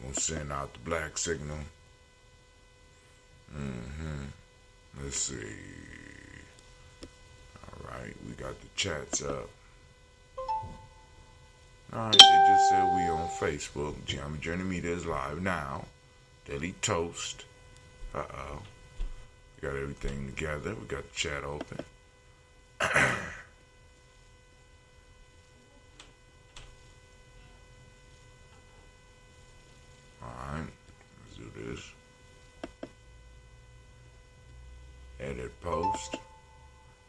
Gonna send out the black signal. Let's see. Alright, we got the chats up. Alright, they just said we on Facebook. Gye-Nyame Journey Media is live now. Daily Toast. Uh-oh. We got everything together. We got the chat open. Alright, let's do this. Edit post.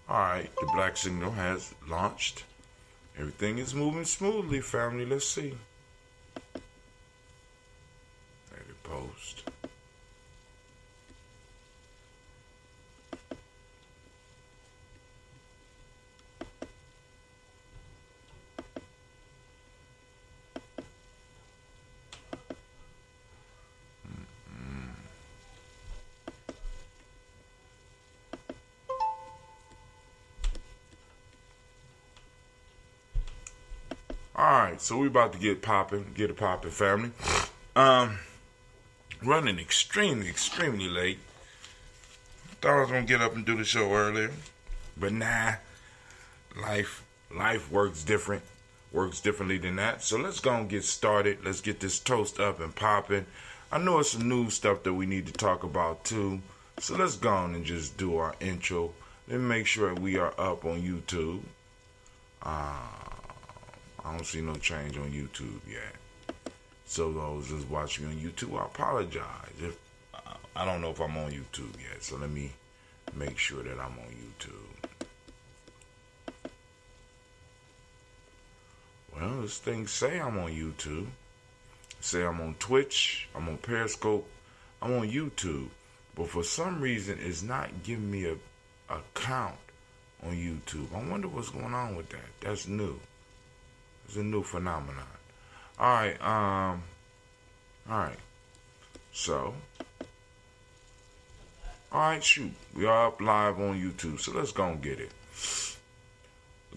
Alright, the black signal has launched. Everything is moving smoothly, family. Let's see. Edit post. Alright, so we about to get it popping, family. Running extremely late. Thought I was gonna get up and do the show earlier, but nah. Life works differently than that. So let's go and get started. Let's get this toast up and popping. I know it's some new stuff that we need to talk about too. So let's go on and just do our intro. Let me make sure we are up on YouTube. I don't see no change on YouTube yet. So those that's watching on YouTube, I apologize. If I don't know if I'm on YouTube yet, so let me make sure that I'm on YouTube. Well, this thing say I'm on YouTube. Say I'm on Twitch, I'm on Periscope, I'm on YouTube. But for some reason, it's not giving me a count on YouTube. I wonder what's going on with that. That's new. It's a new phenomenon. Alright, So, alright, shoot. We are up live on YouTube, so let's go and get it.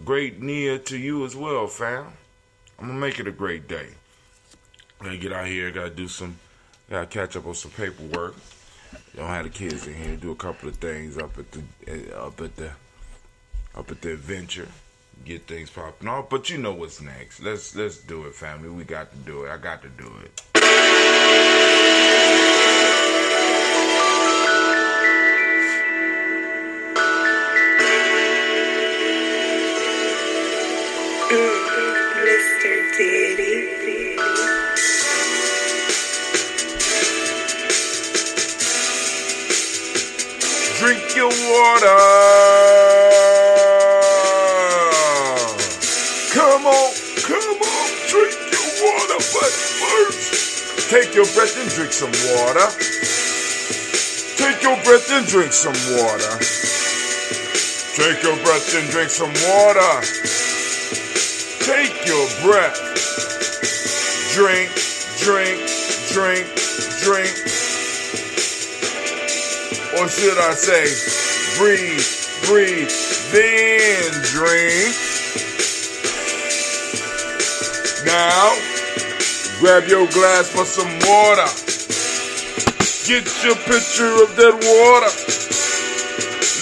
Great Nia to you as well, fam. I'm gonna make it a great day. Gotta get out here, gotta catch up on some paperwork. Don't have the kids in here, do a couple of things up at the adventure. Get things popping off, but you know what's next. Let's do it, family. We got to do it. I got to do it. Mr. Diddy. Drink your water. Come on, drink your water, but first, take your breath and drink some water. Take your breath and drink some water. Take your breath and drink some water. Take your breath. Drink. Or should I say, breathe, then drink. Now, grab your glass for some water. Get your pitcher of that water.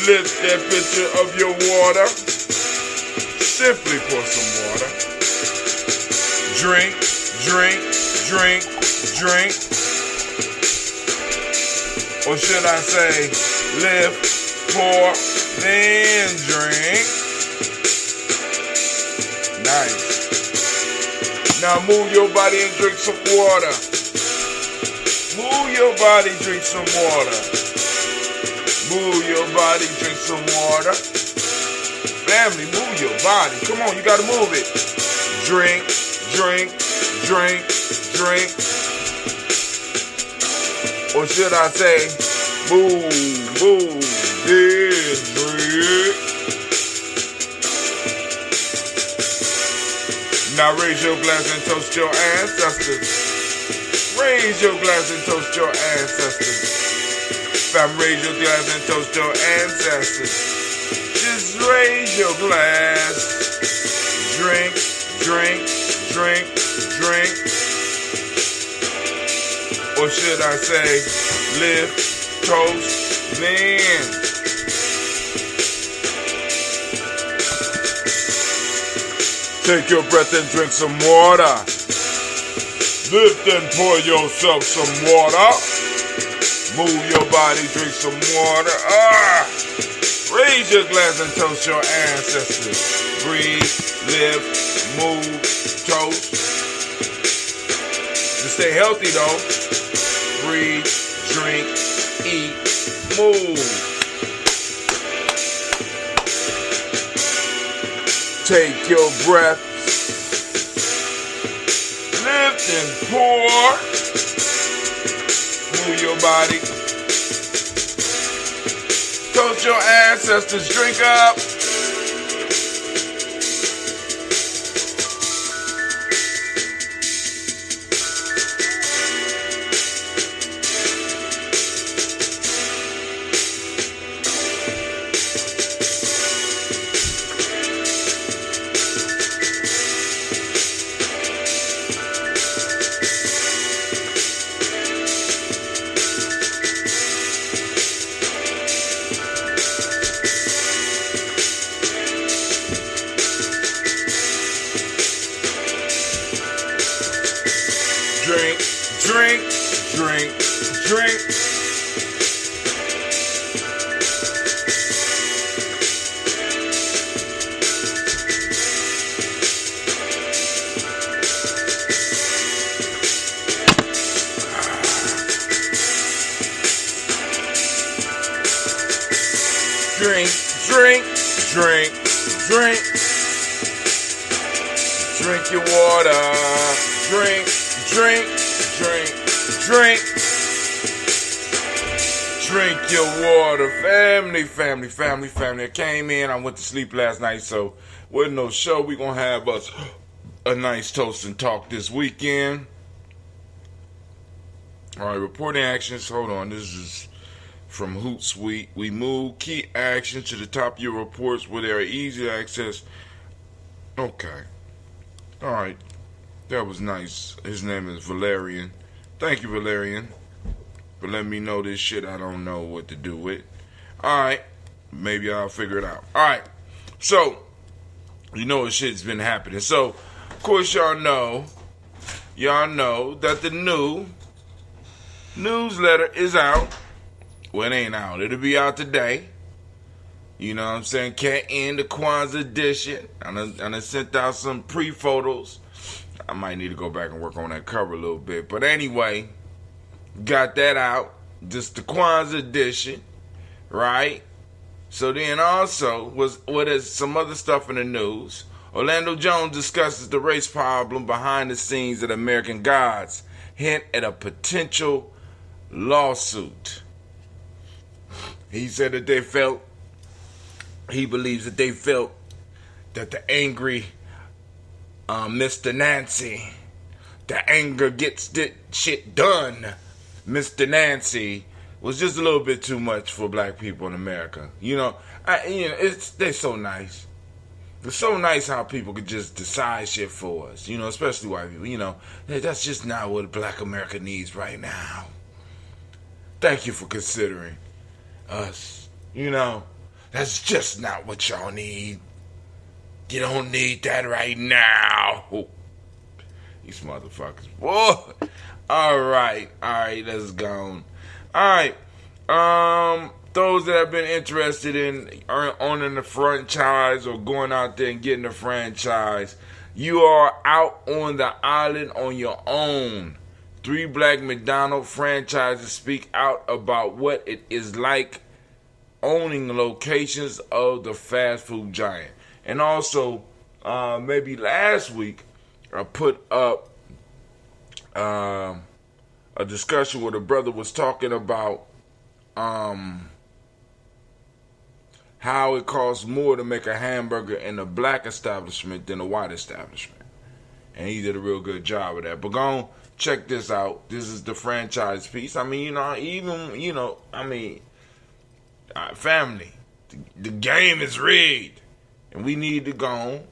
Lift that pitcher of your water. Simply pour some water. Drink. Or should I say, lift, pour, then drink. Nice. Now move your body and drink some water. Move your body, drink some water. Move your body, drink some water. Family, move your body. Come on, you gotta move it. Drink. Or should I say, move, then drink. Now raise your glass and toast your ancestors. Raise your glass and toast your ancestors. Fam, raise your glass and toast your ancestors. Just raise your glass. Drink. Or should I say, live, toast, then. Take your breath and drink some water. Lift and pour yourself some water. Move your body, drink some water. Raise your glass and toast your ancestors. Breathe, live, move, toast. To stay healthy though, breathe, drink, eat, move. Take your breath, lift and pour. Move your body. Toast your ancestors, drink up. Drink, drink, drink, drink. Drink, drink, drink, drink. Drink your water. Drink, drink, drink, drink. Drink your water. Family, family, family, family. I came in, I went to sleep last night, so with no show, we gonna have us a nice toast and talk this weekend. Alright, reporting actions. Hold on, this is from Hootsuite. We move key actions to the top of your reports where they are easy to access. Okay. Alright. That was nice. His name is Valerian. Thank you, Valerian, for letting me know this shit I don't know what to do with. Alright. Maybe I'll figure it out. Alright. So, you know what shit's been happening. So, of course, y'all know that the new newsletter is out. Well, it ain't out. It'll be out today. You know what I'm saying? Can't end the Kwanzaa edition. I done sent out some pre-photos. I might need to go back and work on that cover a little bit. But anyway, got that out. Just the Kwanzaa edition, right? So then also, what is some other stuff in the news? Orlando Jones discusses the race problem behind the scenes at American Gods. Hint at a potential lawsuit. He said that he believes that they felt that the angry Mr. Nancy, the anger gets shit done, Mr. Nancy, was just a little bit too much for black people in America. They're so nice. It's so nice how people could just decide shit for us, especially white people. That's just not what black America needs right now. Thank you for considering us. That's just not what y'all need. You don't need that right now. These motherfuckers. Whoa. Alright, let's go. Alright. Those that have been interested in owning the franchise or going out there and getting the franchise, you are out on the island on your own. 3 black McDonald's franchises speak out about what it is like owning the locations of the fast food giant. And also, maybe last week, I put up a discussion where the brother was talking about how it costs more to make a hamburger in a black establishment than a white establishment. And he did a real good job of that. But go on, check this out. This is the franchise piece. Family, the game is rigged. And we need to go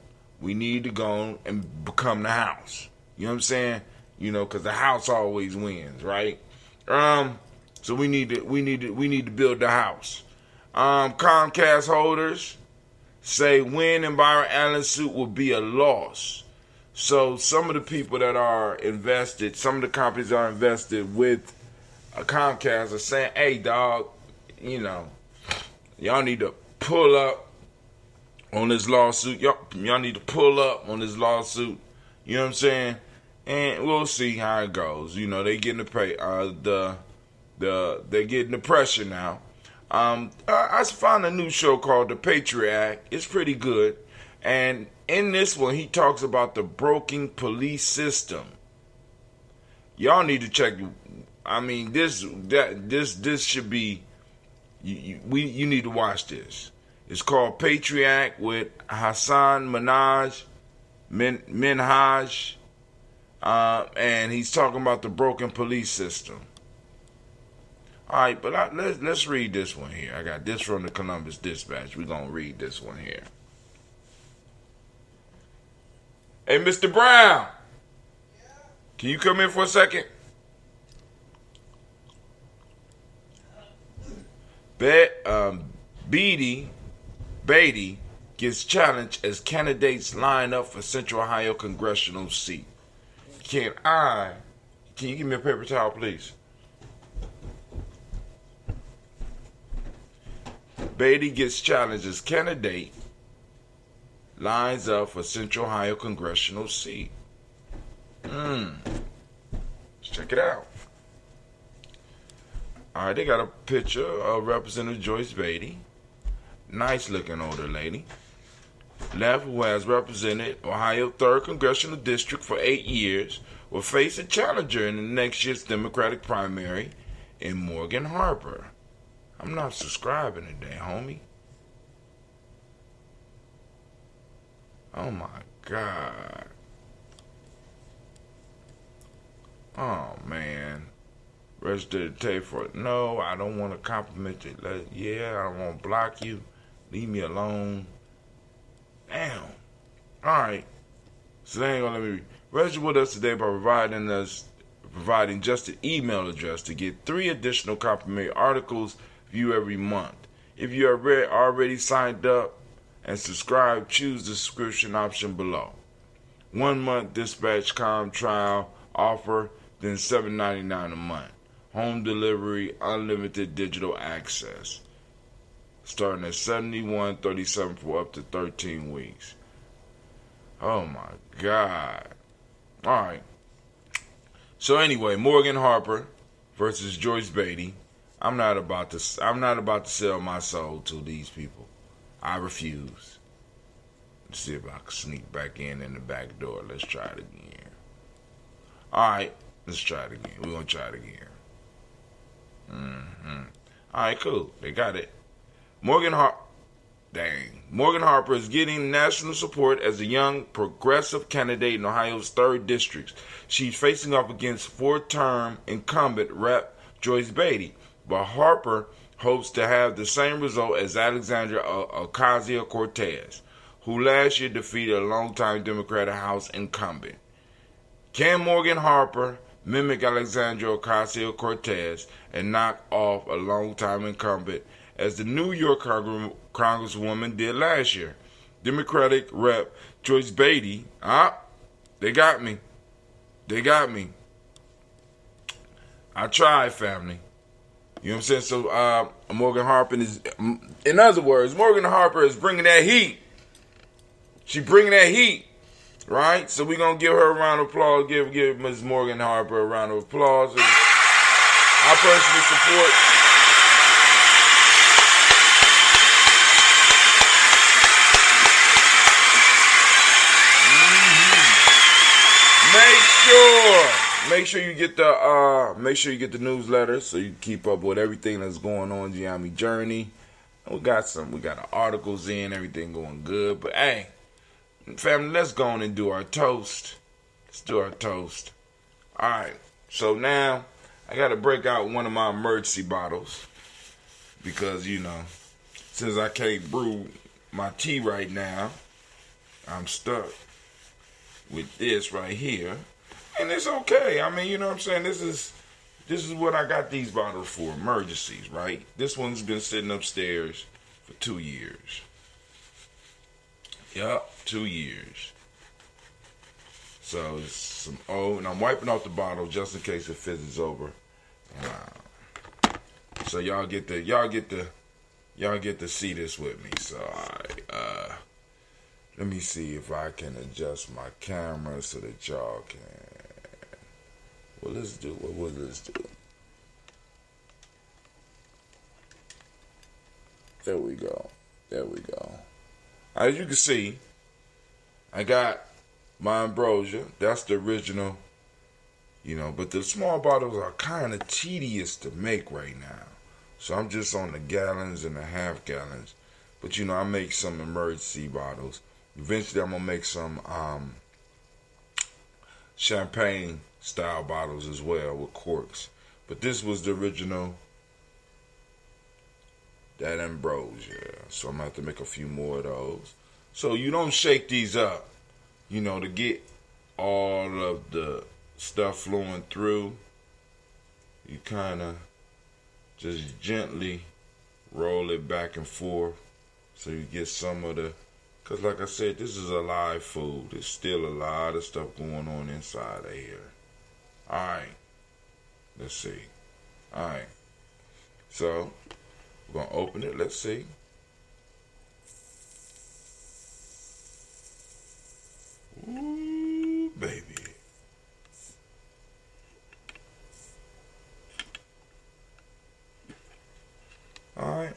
and become the house. You know what I'm saying? Because the house always wins, right? So we need to build the house. Comcast holders say winning Byron Allen's suit will be a loss. So some of the people that are invested, some of the companies that are invested with Comcast are saying, hey, dog, y'all need to pull up on this lawsuit. Y'all need to pull up on this lawsuit. You know what I'm saying? And we'll see how it goes. They getting the pay. They're getting the pressure now. I found a new show called The Patriot Act. It's pretty good. And in this one, he talks about the broken police system. Y'all need to check. I mean, this should be. You need to watch this. It's called Patriot Act with Hassan Minhaj, and he's talking about the broken police system. All right, but let's read this one here. I got this from the Columbus Dispatch. We're gonna read this one here. Hey, Mr. Brown, can you come in for a second? Beatty gets challenged as candidates line up for Central Ohio congressional seat. Can you give me a paper towel, please? Beatty gets challenged as candidate lines up for Central Ohio congressional seat. Let's check it out. All right, they got a picture of Representative Joyce Beatty. Nice looking older lady. Left, who has represented Ohio 3rd Congressional District for 8 years, will face a challenger in the next year's Democratic primary in Morgan Harper. I'm not subscribing today, homie. Oh my God. Oh man. Registered to take for it. No, I don't want to compliment you. I don't want to block you. Leave me alone. Damn. Alright. So they ain't gonna let me read. Register with us today by providing just an email address to get 3 additional complimentary articles view every month. If you are already signed up and subscribed, choose the subscription option below. 1 month Dispatch.com trial offer, then $7.99 a month. Home delivery, unlimited digital access. Starting at $71.37 for up to 13 weeks. Oh my God. Alright. So anyway, Morgan Harper versus Joyce Beatty. I'm not about to sell my soul to these people. I refuse. Let's see if I can sneak back in the back door. Let's try it again. Alright, let's try it again. We're gonna try it again. Alright, cool. They got it. Morgan Harper is getting national support as a young progressive candidate in Ohio's 3rd district. She's facing off against 4-term incumbent Rep. Joyce Beatty, but Harper hopes to have the same result as Alexandria Ocasio-Cortez, who last year defeated a longtime Democratic House incumbent. Can Morgan Harper mimic Alexandria Ocasio-Cortez and knock off a longtime incumbent as the New York Congresswoman did last year? Democratic Rep. Joyce Beatty, they got me. I tried, family. You know what I'm saying? So Morgan Harper in other words, Morgan Harper is bringing that heat. She's bringing that heat, right? So we're going to give her a round of applause. Give Ms. Morgan Harper a round of applause. I personally support. Make sure you get the newsletter so you can keep up with everything that's going on Gye-Nyame Journey. We got the articles in, everything going good. But hey, family, let's go on and do our toast. Let's do our toast. Alright, so now I gotta break out one of my emergency bottles because, since I can't brew my tea right now, I'm stuck with this right here. And it's okay. I mean, you know what I'm saying? This this is what I got these bottles for, emergencies, right? This one's been sitting upstairs for 2 years. Yup, 2 years. So it's some old, and I'm wiping off the bottle just in case it fizzes over. So y'all get to see this with me. So let me see if I can adjust my camera so that y'all can. Well, let's do. What will this do? There we go. There we go. As you can see, I got my ambrosia. That's the original, but the small bottles are kind of tedious to make right now. So I'm just on the gallons and the half gallons. But I make some emergency bottles. Eventually I'm going to make some champagne style bottles as well with corks. But this was the original, that ambrosia. So I'm going to have to make a few more of those. So you don't shake these up, to get all of the stuff flowing through. You kind of just gently roll it back and forth so you get some of the, because like I said, this is a live food. There's still a lot of stuff going on inside of here. Alright, let's see. Alright, so we're going to open it. Let's see. Ooh, baby. Alright.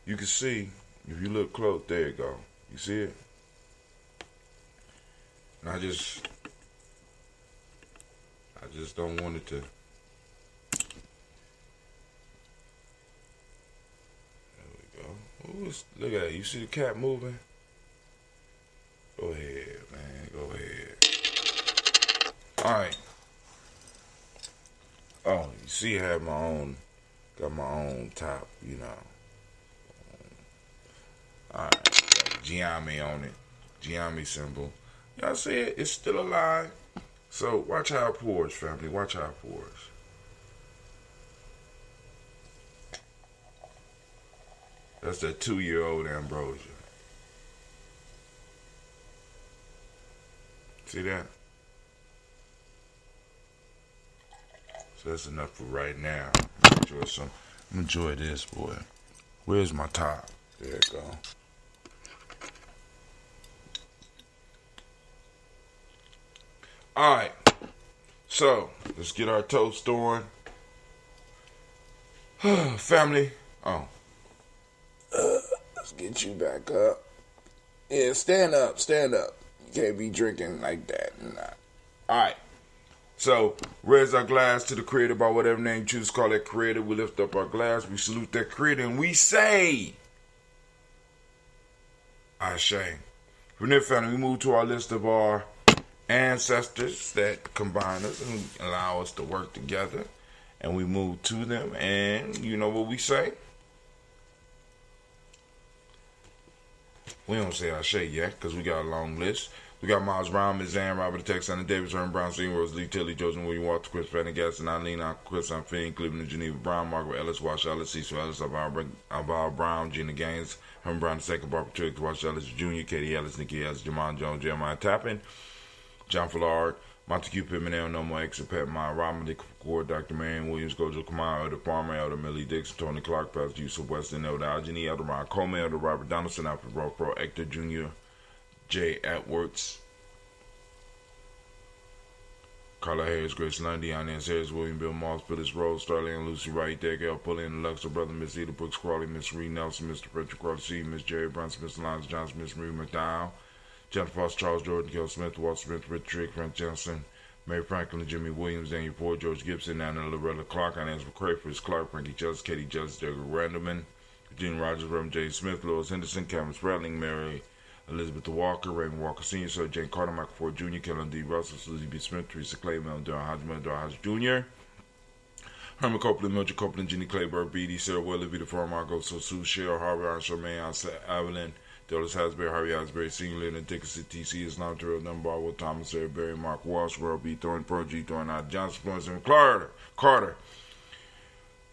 You can see, if you look close, there you go. You see it? And I just don't want it to. There we go. Ooh, look at it. You see the cat moving? Go ahead, man. Go ahead. Alright. Oh, you see I have my own. Got my own top, Alright, got Gye-Nyame on it. Gye-Nyame symbol. Y'all see it? It's still alive. So watch how it pours, family. Watch how it pours. That's that 2-year-old ambrosia. See that? So that's enough for right now. Enjoy this, boy. Where's my top? There it go. Alright. So, let's get our toast on. Family. Oh. Let's get you back up. Yeah, stand up. Stand up. You can't be drinking like that. Nah. Alright. So, raise our glass to the creator by whatever name you choose to call that creator. We lift up our glass, we salute that creator, and we say, Ashe. From there, family, we move to our list of our ancestors that combine us and allow us to work together. And we move to them, and you know what we say? We don't say Ashe yet, because we got a long list. We got Miles Brown, Ms. Ann, Robert Texan, Davis, Ern Brown, Senior, Rose Lee, Tilly, Joseph, William Walter, Chris Pendergast, and Eileen, Chris Finn, Cleveland, Geneva Brown, Margaret Ellis, Wash Ellis, Cecil Ellis, Alvaro Brown, Gina Gaines, Herman Brown II, Barbara Triggs, Wash Ellis Jr., Katie Ellis, Nikki Ellis, Jamon Jones, Jeremiah Tappan, John Fillard, Montague Pittman, El Nomo, Exapet, Maya Robin, Dick Ford, Dr. Marion Williams, Gojo Kamau, Elder Farmer, Elder Millie Dixon, Tony Clark, Pastor Yusuf Weston, Elder Algeny, Elder Ron Coleman, Elder Robert Donaldson, Alfred Rowe Pro, Hector Jr., Jay Atworth, Carla Harris, Grace Lundy, Inez Harris, William Bill Moss, Phyllis Rose, Starling, Lucy Wright, Degel Pullen, Luxor, Brother, Miss Eda Brooks Crawley, Miss Reed Nelson, Mr. Frederick Crawley, C, Miss Jerry Brunson, Mr. Lyons Johnson, Miss Marie McDowell, Jennifer Foster, Charles Jordan, Gil Smith, Walt Smith, Rich Trick, Frank Johnson, Mary Franklin, Jimmy Williams, Daniel Ford, George Gibson, Anna Loretta Clark, Inez McCray, Chris Clark, Frankie Justice, Katie Justice, Derek Randleman, Gene Rogers, Reverend J. Smith, Lois Henderson, Cameron Spratling, Mary Elizabeth Walker, Raymond Walker Sr., Sir Jane Carter, Michael Ford Jr., Kellen D. Russell, Susie B. Smith, Teresa Clay, Mel Durham Hodgman, Durham Hodge Jr., Herman Copeland, Mildred Copeland, Jenny Clayburgh, B.D., Sarah Willie, Vita Farr, Margot, Sue, Cheryl Harvey, Charmaine, Evelyn, Dallas Hasbury, Harvey Hasbury, Senior, Lyndon Dickinson, TC, Islam Terrell, Dunbar, Will Thomas, Eric Berry, Mark Walsh, World B. Thornton, Pro G. Thornton, Johnson, Florence, and Carter.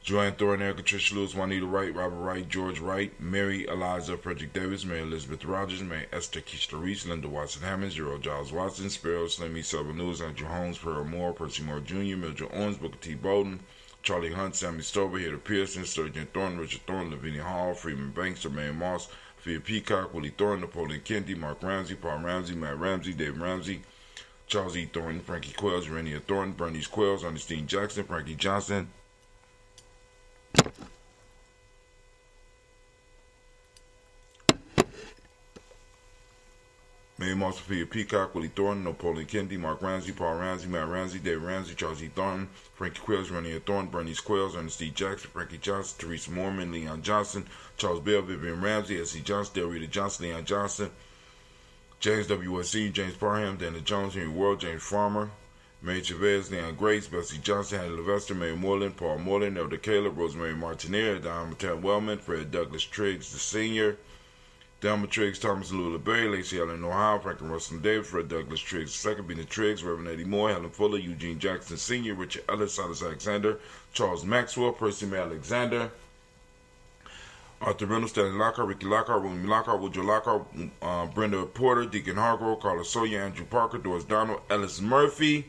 Joanne Thornton, Erica Tricia Lewis, Juanita Wright, Robert Wright, George Wright, Mary Eliza, Frederick Davis, Mary Elizabeth Rogers, Mary Esther Keishla Reese, Linda Watson Hammonds, Gerald Giles Watson, Sparrow, Slimmy, Sullivan Lewis, Andrew Holmes, Pearl Moore, Percy Moore Jr., Mildred Owens, Booker T. Bowden, Charlie Hunt, Sammy Stover, Heather Pearson, Sturgeon Thornton, Richard Thornton, Lavinia Hall, Freeman Banks, Jermaine Moss, Fia Peacock, Willie Thornton, Napoleon Kennedy, Mark Ramsey, Paul Ramsey, Matt Ramsey, Dave Ramsey, Charles E. Thornton, Frankie Quells, Renia Thornton, Bernice Quells, Ernestine Jackson, Frankie Johnson, Mary Moss, Sophia Peacock, Willie Thornton, Napoleon Kennedy, Mark Ramsey, Paul Ramsey, Matt Ramsey, Dave Ramsey, Charles E. Thornton, Frankie Quells, Renia Thornton, Bernice Quells, Ernestine Jackson, Frankie Johnson, Teresa Mormon, Leon Johnson, Charles Bell, Vivian Ramsey, S.C. Johnson, Del Rita Johnson, Leon Johnson, James W.S.C., James Parham, Dana Jones, Henry World, James Farmer, Mary Chavez, Leon Grace, Bessie Johnson, Hattie Levester, Mary Moreland, Paul Moreland, Elder Caleb, Rosemary Martineer, Don Mattel Wellman, Fred Douglas Triggs, the Senior, Delma Triggs, Thomas Lula Berry, Lacey Ellen Ohio, Franklin Russell Davis, Fred Douglas Triggs II, Bina Triggs, Reverend Eddie Moore, Helen Fuller, Eugene Jackson Sr., Richard Ellis, Silas Alexander, Charles Maxwell, Percy May Alexander, Arthur Reynolds, Stanley Lockhart, Ricky Lockhart, William Lockhart, Woodrow Lockhart, Brenda Porter, Deacon Hargrove, Carla Sawyer, Andrew Parker, Doris Donald, Ellis Murphy,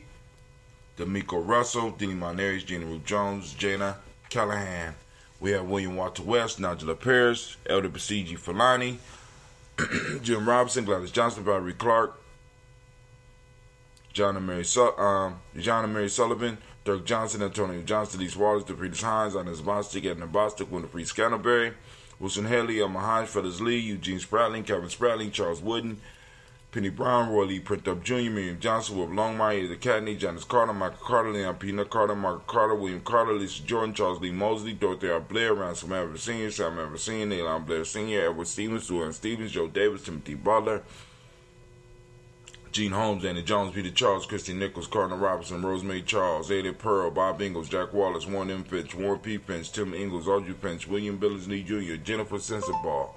D'Amico Russell, Denny Monares, Gina Ruth Jones, Jana Callahan. We have William Walter West, Nigella Paris, Elder Basiji Falani, Jim Robinson, Gladys Johnson, Valerie Clark, John and Mary Sullivan, Dirk Johnson, Antonio Johnson, Elise Wallace, DePretis Hines, Inez Bostic, Edna Bostic, Winifred Scantleberry, Wilson Haley, Elma Hines, Fellas Lee, Eugene Spratling, Kevin Spratling, Charles Wooden, Penny Brown, Roy Lee Printup Jr., Miriam Johnson, Will Longmire, Edith Cadney, Janice Carter, Michael Carter, Leon Peanut Carter, Mark Carter, William Carter, Lisa Jordan, Charles Lee Mosley, Dorothy R. Blair, Ransom Everett Sr., Sam Everett Sr., Neilon Blair Sr., Edward Stevens, Susan Stevens, Joe Davis, Timothy Butler, Gene Holmes, Andy Jones, Peter Charles, Christy Nichols, Cardinal Robinson, Rosemary Charles, Ada Pearl, Bob Ingalls, Jack Wallace, Warren M. Finch, Warren P. Finch, Tim Ingalls, Audrey Finch, William Billingsley Jr., Jennifer Sensabaugh,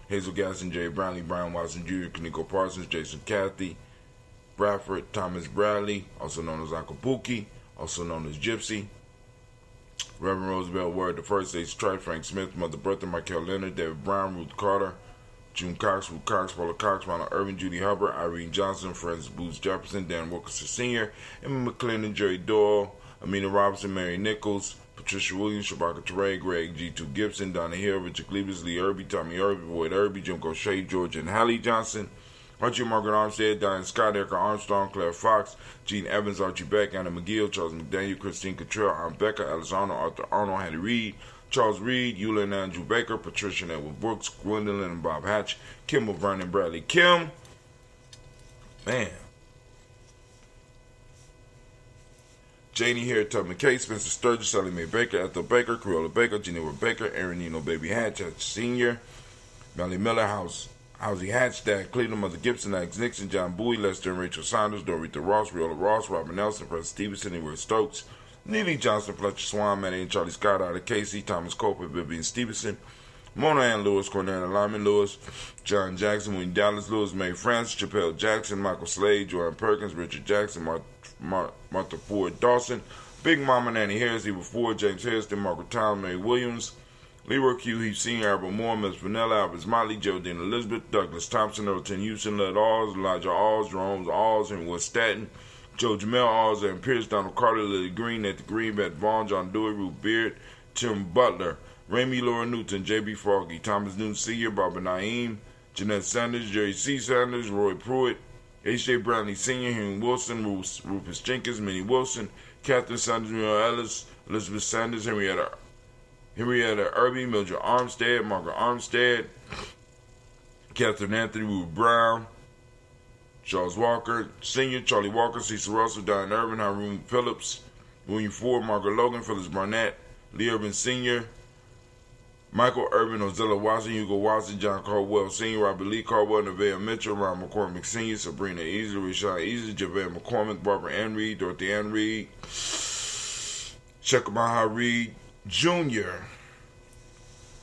Hazel Gasson, Jay Brownlee, Brian Watson Jr., Kaniko Parsons, Jason Cathy, Bradford, Thomas Bradley, also known as Uncle Pookie, also known as Gypsy, Reverend Roosevelt Ward, the First Aid Stripe, Frank Smith, Mother Bertha, Michael Leonard, David Brown, Ruth Carter, June Cox, Ruth Cox, Paula Cox, Ronald Irvin, Judy Hubbard, Irene Johnson, Francis Booth Jefferson, Dan Wilkerson Sr., Emma McClendon, Jerry Doyle, Amina Robinson, Mary Nichols, Patricia Williams, Shabaka Teray, Greg G2 Gibson, Donna Hill, Richard Cleavers, Lee Irby, Tommy Irby, Boyd Irby, Jim Gaucher, George and Hallie Johnson, Archie Margaret Armstead, Diane Scott, Erica Armstrong, Claire Fox, Gene Evans, Archie Beck, Anna McGill, Charles McDaniel, Christine Cottrell, Aunt Becca, Alice Arnold, Arthur Arnold, Hattie Reed, Charles Reed, Eula and Andrew Baker, Patricia and Edward Brooks, Gwendolyn and Bob Hatch, Kimball Vernon Bradley Kim. Man. Janie Harriet Tubman Kate, Spencer Sturgis, Sally Mae Baker, Ethel Baker, Cruella Baker, Geneva Baker, Aaron Nino Baby Hatch, Sr., Melly Miller, Housie Hatch, Dad Cleveland, Mother Gibson, Alex Nixon, John Bowie, Lester and Rachel Saunders, Dorita Ross, Riola Ross, Robert Nelson, Fred Stevenson, Edward Stokes, Neely Johnson, Fletcher Swan, Manny and Charlie Scott, Ida Casey, Thomas Coper, Vivian Stevenson, Mona Ann Lewis, Cornelia Lyman Lewis, John Jackson, William Dallas Lewis, Mae Francis, Chappelle Jackson, Michael Slade, Joanne Perkins, Richard Jackson, Martha Ford Dawson, Big Mama Nanny Harris, Eva Ford, James Harrison, Margaret Town, Mary Williams, Leroy Q. Heath Sr., Albert Moore, Miss Vanilla, Albert Motley, Geraldine Elizabeth, Douglas Thompson, Earlton Houston, Led Alls, Elijah Alls, Jerome Alls, and Will Staton, Joe Jamel Alls, and Pierce, Donald Carter, Lily Green, Nathan Green, Beth Vaughn, John Dewey, Ruth Beard, Tim Butler, Ramey Laura Newton, J.B. Froggy, Thomas Newton Sr., Barbara Naeem, Jeanette Sanders, Jerry C. Sanders, Roy Pruitt, H.J. Brownlee Sr., Henry Wilson, Rufus Jenkins, Minnie Wilson, Catherine Sanders, Muriel Ellis, Elizabeth Sanders, Henrietta Irby, Mildred Armstead, Margaret Armstead, Catherine Anthony, Ruth Brown, Charles Walker Sr., Charlie Walker, Cecil Russell, Diane Irvin, Haroon Phillips, William Ford, Margaret Logan, Phyllis Barnett, Lee Irvin Sr., Michael Irvin, Ozella Watson, Hugo Watson, John Caldwell Sr., Robert Lee Caldwell, Nevaeh Mitchell, Ron McCormick Sr., Sabrina Easley, Rashawn Easley, JaVale McCormick, Barbara Ann Reed, Dorothy Ann Reed, Shekamaha Reed Jr.,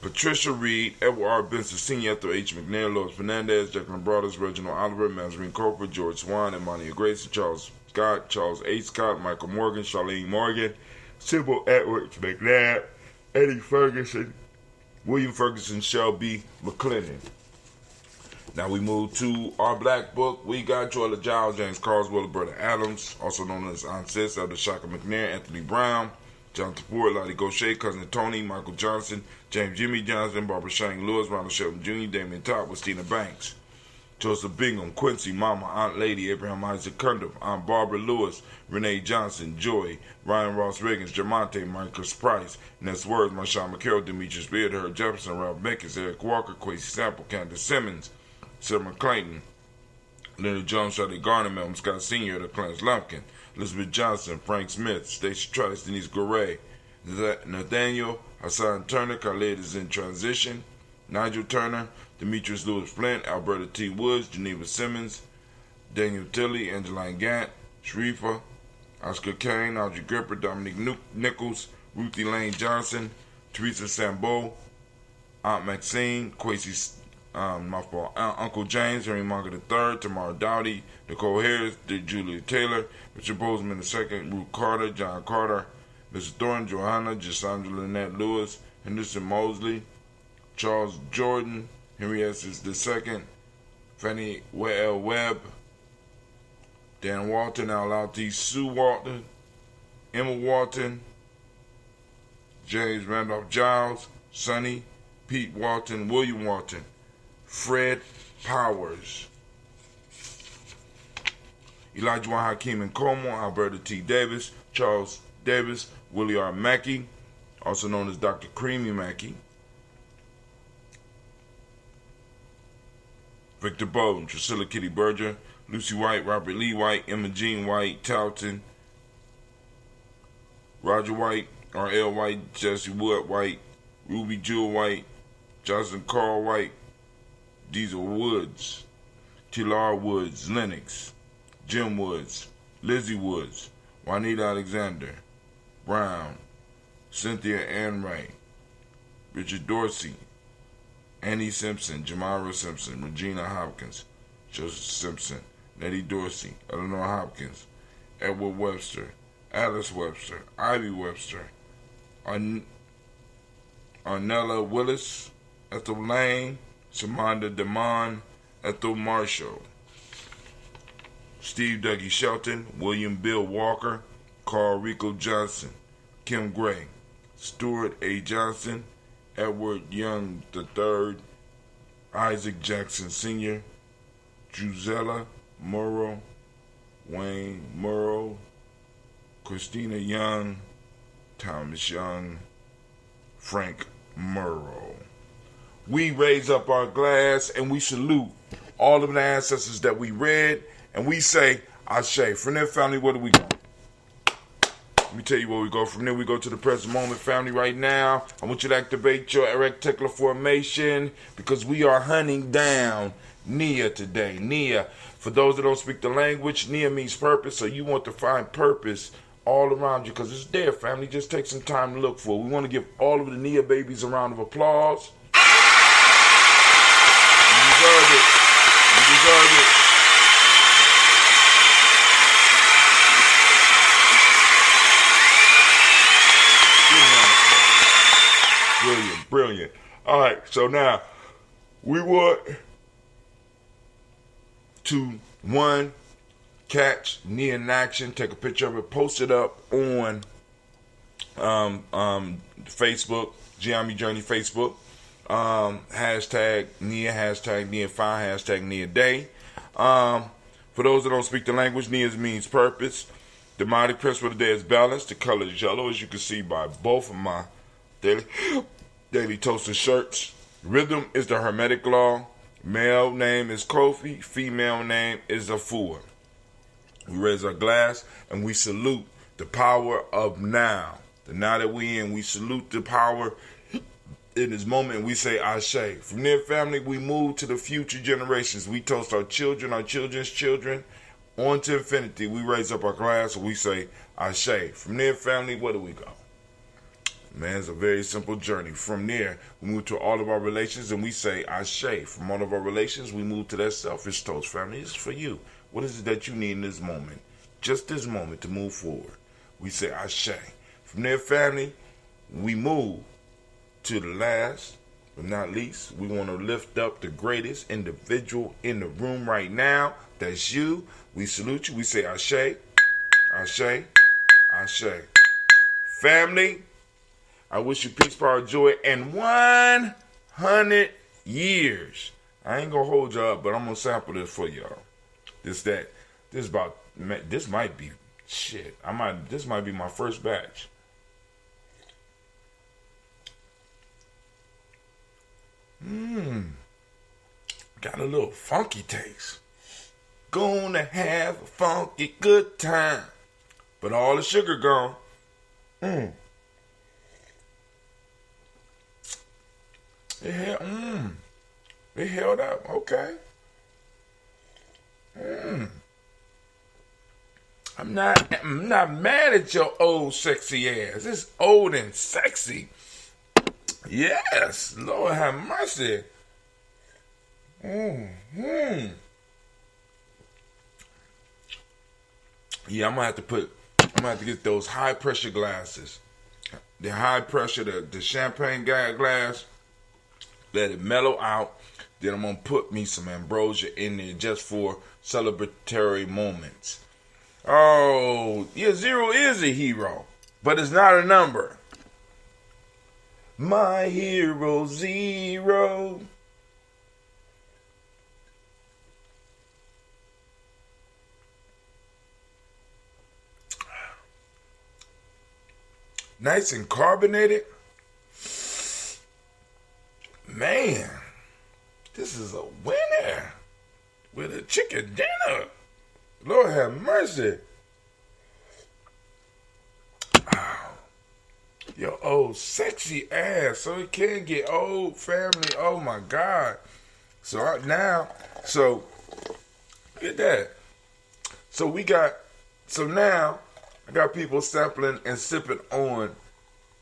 Patricia Reed, Edward R. Benson Sr., Ethel H. McNair, Lois Fernandez, Jacqueline Brothers, Reginald Oliver, Mazarine Cooper, George Swan, Emmanuel Grayson, Charles Scott, Charles A. Scott, Michael Morgan, Charlene Morgan, Sybil Edwards McNabb, Eddie Ferguson, William Ferguson, Shelby McClendon. Now we move to our black book. We got Joella Giles, James Carswell, Roberta Adams, also known as Aunt Sis, Elder Shaka McNair, Anthony Brown, Jonathan Ford, Lottie Gaucher, Cousin Tony, Michael Johnson, James Jimmy Johnson, Barbara Shane Lewis, Ronald Shelton Jr., Damian Todd, Christina Banks, Joseph Bingham, Quincy, Mama, Aunt Lady, Abraham Isaac Cundum, Aunt Barbara Lewis, Renee Johnson, Joy, Ryan Ross Riggins, Jamonte, Marcus Price, Ness Words, Marshawn McCarroll, Demetrius Beard, Herb Jefferson, Ralph Beckett, Eric Walker, Quasi Sample, Candace Simmons, Sarah Clayton, Leonard Jones, Charlie Garner, Melvin Scott Sr., the Clarence Lumpkin, Elizabeth Johnson, Frank Smith, Stacey Trice, Denise Goray, Nathaniel, Hassan Turner, Khalid is in transition, Nigel Turner, Demetrius Lewis Flint, Alberta T. Woods, Geneva Simmons, Daniel Tilley, Angeline Gant, Sharifa, Oscar Kane, Audrey Gripper, Dominique Nichols, Ruthie Lane Johnson, Teresa Sambo, Aunt Maxine, Quasi Uncle James, Henry Monger III, Tamara Dowdy, Nicole Harris, Julia Taylor, Richard Bozeman II, Ruth Carter, John Carter, Mrs. Thornton, Johanna, Gisandra Lynette Lewis, Henderson Mosley, Charles Jordan, Henry Essex II, Fannie L. Webb, Dan Walton, Al Alti, Sue Walton, Emma Walton, James Randolph Giles, Sonny, Pete Walton, William Walton, Fred Powers, Elijah Juan Hakeem and Como, Alberta T. Davis, Charles Davis, Willie R. Mackey, also known as Dr. Creamy Mackey, Victor Bowden, Drusilla Kitty Berger, Lucy White, Robert Lee White, Emma Jean White, Talton, Roger White, R.L. White, Jesse Wood White, Ruby Jewel White, Johnson Carl White, Diesel Woods, Tilar Woods, Lennox, Jim Woods, Lizzie Woods, Juanita Alexander, Brown, Cynthia Ann Wright, Richard Dorsey, Annie Simpson, Jamara Simpson, Regina Hopkins, Joseph Simpson, Nettie Dorsey, Eleanor Hopkins, Edward Webster, Alice Webster, Ivy Webster, Arnella Willis, Ethel Lane, Samanda Damon, Ethel Marshall, Steve Dougie Shelton, William Bill Walker, Carl Rico Johnson, Kim Gray, Stuart A. Johnson, Edward Young III, Isaac Jackson Sr., Drusella Morrow, Wayne Morrow, Christina Young, Thomas Young, Frank Morrow. We raise up our glass and we salute all of the ancestors that we read, and we say, Ashe. From their family, where do we go? Let me tell you where we go. From there, we go to the present moment, family, right now. I want you to activate your reticular formation because we are hunting down Nia today. Nia, for those that don't speak the language, Nia means purpose, so you want to find purpose all around you because it's there, family. Just take some time to look for it. We want to give all of the Nia babies a round of applause. You deserve it. You deserve it. Brilliant, brilliant. All right, so now we want to, one, catch Nia in action, take a picture of it, post it up on Facebook, Gye-Nyame Journey Facebook, hashtag Nia, hashtag Nia Fine, hashtag Nia Day. For those that don't speak the language, Nia means purpose. The mighty principle of the day is balance. The color is yellow, as you can see by both of my daily toaster shirts. Rhythm is the Hermetic law. Male name is Kofi. Female name is Afua. We raise our glass and we salute the power of now. The now that we in, we salute the power in this moment and we say Ashe. From there, family, we move to the future generations. We toast our children, our children's children, on to infinity. We raise up our glass and we say Ashe. From there, family, where do we go? Man, it's a very simple journey. From there, we move to all of our relations and we say, Ashe. From all of our relations, we move to that selfish toast. Family, it's for you. What is it that you need in this moment? Just this moment to move forward. We say, Ashe. From there, family, we move to the last but not least. We want to lift up the greatest individual in the room right now. That's you. We salute you. We say, Ashe, Ashe, Ashe. Family, I wish you peace, power, joy, and 100 years. I ain't gonna hold y'all up, but I'm gonna sample this for y'all. This might be shit. This might be my first batch. Got a little funky taste. Gonna have a funky good time, but all the sugar gone. It held up. Okay. I'm not mad at your old sexy ass. It's old and sexy. Yes, Lord have mercy. Yeah, I'm gonna have to get those high pressure glasses. The high pressure, the champagne glass. Let it mellow out. Then I'm gonna put me some ambrosia in there just for celebratory moments. Oh, yeah, 0 is a hero, but it's not a number. My hero 0. Nice and carbonated. Man, this is a winner with a chicken dinner. Lord have mercy. Oh, your old sexy ass. So it can get old, family. Oh my God. So get that. So now I got people sampling and sipping on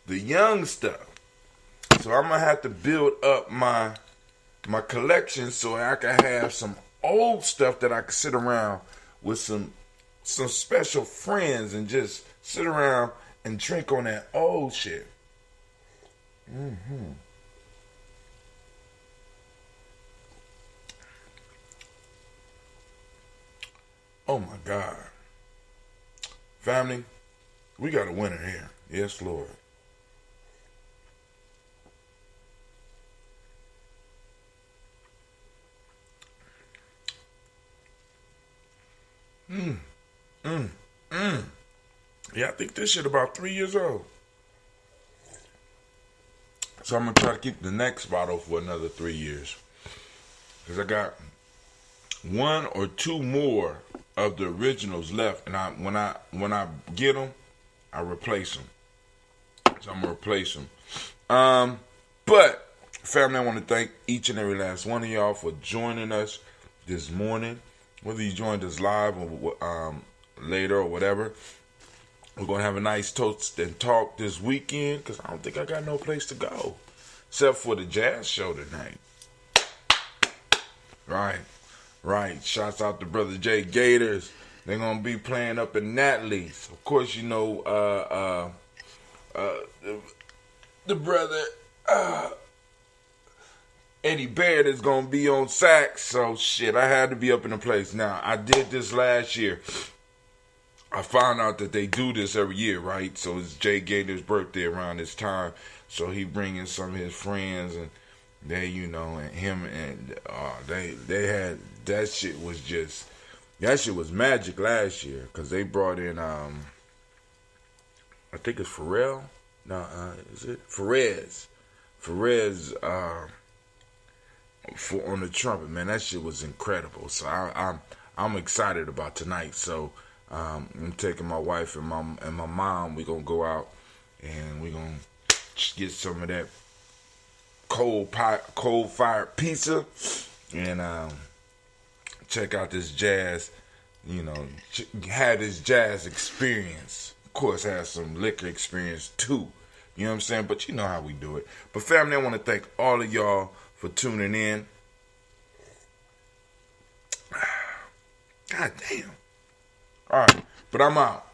the young stuff. So I'm gonna have to build up my collection so I can have some old stuff that I can sit around with some special friends and just sit around and drink on that old shit. Oh my God. Family, we got a winner here. Yes, Lord. Yeah, I think this shit about 3 years old. So I'm gonna try to keep the next bottle for another 3 years. Cause I got 1 or 2 more of the originals left, and when I get them, I replace them. So I'm gonna replace them. But family, I want to thank each and every last one of y'all for joining us this morning. Whether you joined us live or later or whatever, we're gonna have a nice toast and talk this weekend because I don't think I got no place to go except for the jazz show tonight. Right. Shouts out to Brother Jay Gators. They're gonna be playing up in Natalie's. Of course, you know the brother Eddie Baird is gonna be on sax. So shit, I had to be up in the place. Now I did this last year. I found out that they do this every year, right? So it's Jay Gators' birthday around this time. So he bringing some of his friends and they, you know, and him and they had that shit was magic last year because they brought in I think it's Pharrell. No, is it Perez? On the trumpet, man. That shit was incredible. So I'm excited about tonight. So I'm taking my wife and my mom. We gonna go out and we gonna get some of that coal fired pizza and check out this jazz. You know, have this jazz experience. Of course, have some liquor experience too. You know what I'm saying? But you know how we do it. But family, I want to thank all of y'all for tuning in. God damn. All right, but I'm out.